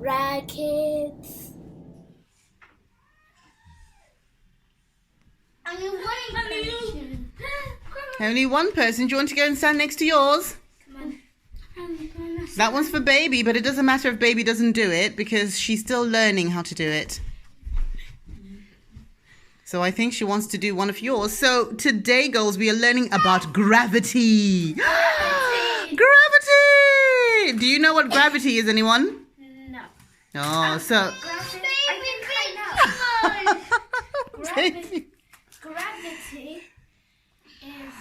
Rackets. Only one person. Do you want to go and stand next to yours? That one's for baby, but it doesn't matter if baby doesn't do it because she's still learning how to do it. So I think she wants to do one of yours. So today, girls, we are learning about gravity. Gravity! Do you know what gravity is, anyone? No. Oh, so... Gravity is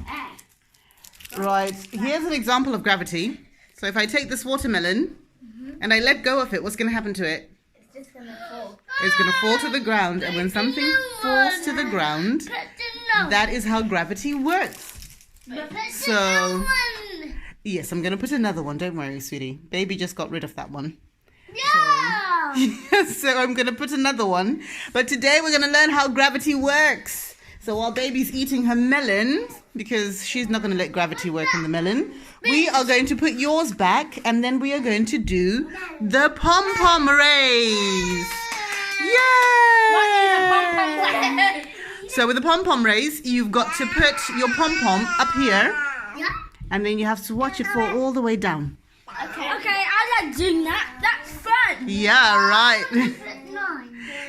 air. Right, here's an example of gravity. So if I take this watermelon and I let go of it, what's going to happen to it? It's just going to fall. It's going to fall to the ground, and when something falls to the ground, that is how gravity works. So, yes, I'm going to put another one. Don't worry, sweetie. Baby just got rid of that one. So I'm going to put another one. But today we're going to learn how gravity works. So while baby's eating her melon, because she's not going to let gravity work on the melon, we are going to put yours back, and then we are going to do the pom-pom race. Yay! So with the pom-pom race, you've got to put your pom-pom up here, and then you have to watch it fall all the way down. Okay, I like doing that. That's fun. Yeah, right.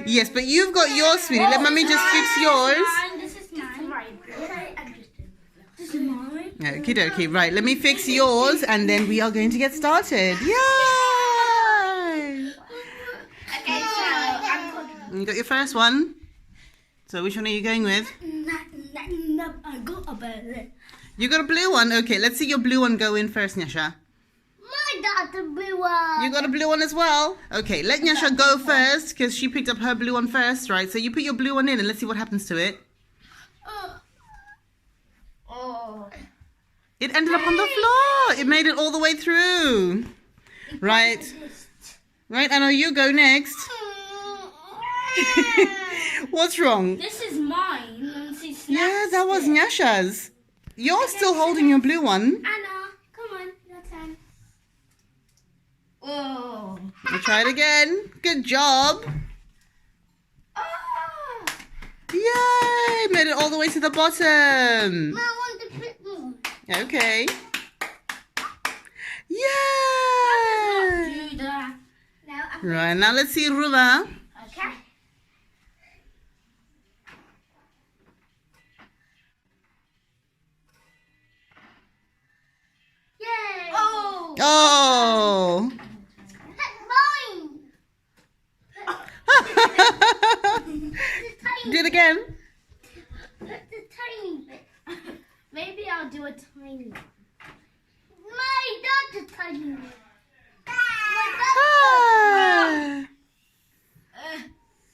Yes, but you've got yours, sweetie. Let mommy just fix yours. This is mine. This is mine. Okie dokie. Right, let me fix yours, and then we are going to get started. Yay! Okay, so I'm cooking. You got your first one. So which one are you going with? I got a better. You got a blue one? Okay, let's see your blue one go in first, Nyasha. My daughter blue one. You got a blue one as well? Okay, let Nyasha go first because she picked up her blue one first, right? So you put your blue one in and let's see what happens to it. Oh. It ended up on the floor. It made it all the way through. Right. Right, Anna, you go next. What's wrong? This is mine. Yeah, that was Nyasha's. You're still holding your blue one. Anna, come on, your turn. Oh. We'll try it again. Good job. Oh. Yay! Made it all the way to the bottom. I want to put more. Okay. Yay! Do that. Right, now let's see Ruva. Okay. Yay! Oh! Oh! That's mine! Do it again. Put the tiny bit. Maybe I'll do a tiny one. My daughter's tiny one.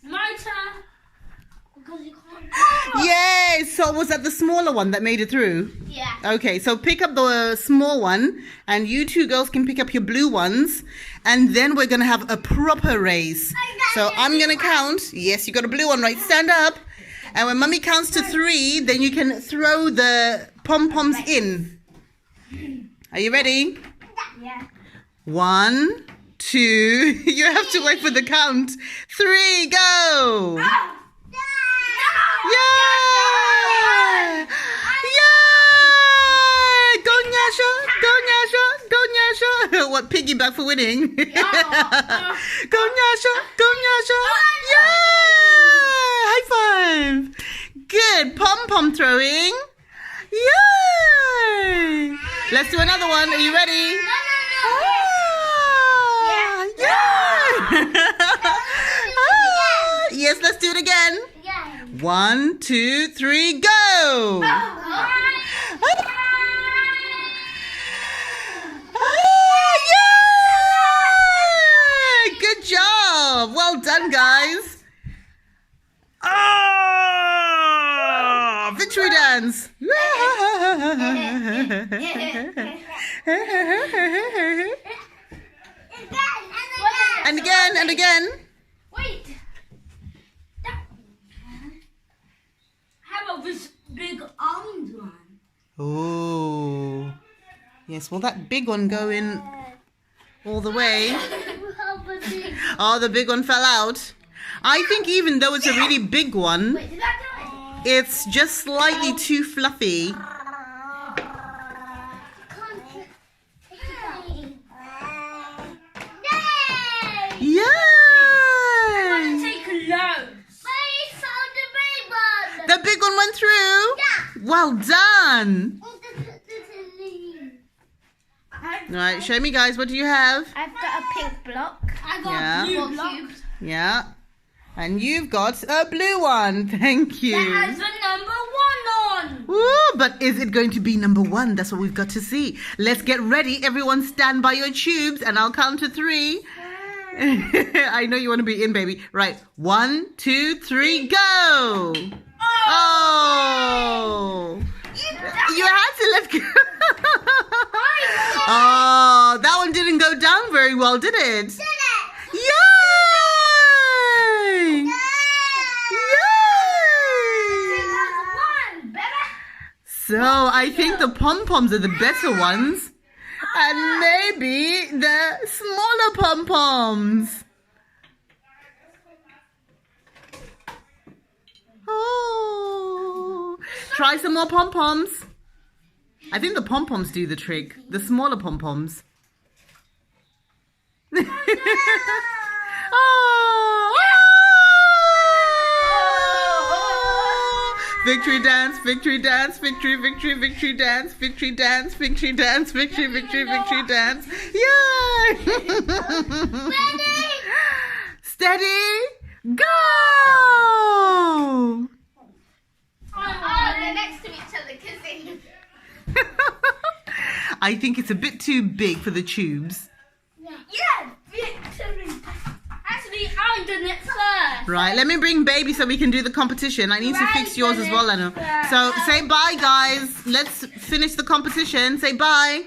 My turn. Because you can't. Yay! So was that the smaller one that made it through? Yeah. Okay, so pick up the small one, and you two girls can pick up your blue ones, and then we're gonna have a proper race. So I'm gonna count. Yes, you got a blue one, right? Stand up, and when Mummy counts to 3, then you can throw the pom-poms in. Are you ready? Yeah. 1, 2. You have to wait for the count. 3, go! Yeah! Yeah! Go Nyasha! Go Nyasha! Go Nyasha! What, piggyback for winning? Go Nyasha! Go Nyasha! Yeah! High five! Good pom-pom throwing. Yay! Let's do another one. Are you ready? Yeah! Yes, let's do it again. 1, 2, 3, go! Yay! Good job! Well done, guys. Oh! Victory dance! And again, and again. Wait. How about this big orange one? Oh. Yes, will that big one go in all the way? Help us in. Oh, the big one fell out. I think even though it's a really big one, Wait, did that go in? it's just slightly too fluffy. Yay! Take loads. I found the big one. The big one went through? Yeah. Well done. Right, show me guys, what do you have? I've got a pink block. I got Yeah. a blue block. Yeah. And you've got a blue one. Thank you. That has a number 1 on. Ooh, but is it going to be number 1? That's what we've got to see. Let's get ready. Everyone stand by your tubes and I'll count to 3. I know you want to be in, baby. Right. 1, 2, 3, go. Oh. You had to let go. Oh, that one didn't go down very well, did it? Yay! So I think the pom-poms are the better ones. And maybe the smaller pom-poms. Oh. Try some more pom-poms. I think the pom-poms do the trick. The smaller pom-poms. Oh. Victory dance, victory dance, victory, victory, victory dance, victory dance, victory dance, victory, victory, victory dance. Yay! Ready? Steady, go! Oh, they're next to each other kissing. I think it's a bit too big for the tubes. Yeah, victory. Actually, I've done it first. Right, let me bring baby so we can do the competition. I need to fix yours as well, Leno. So say bye, guys. Let's finish the competition. Say bye.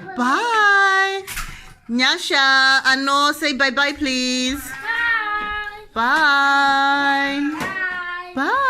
Bye. Bye. Nyasha, Ano, say bye-bye, please. Bye. Bye. Bye. Bye.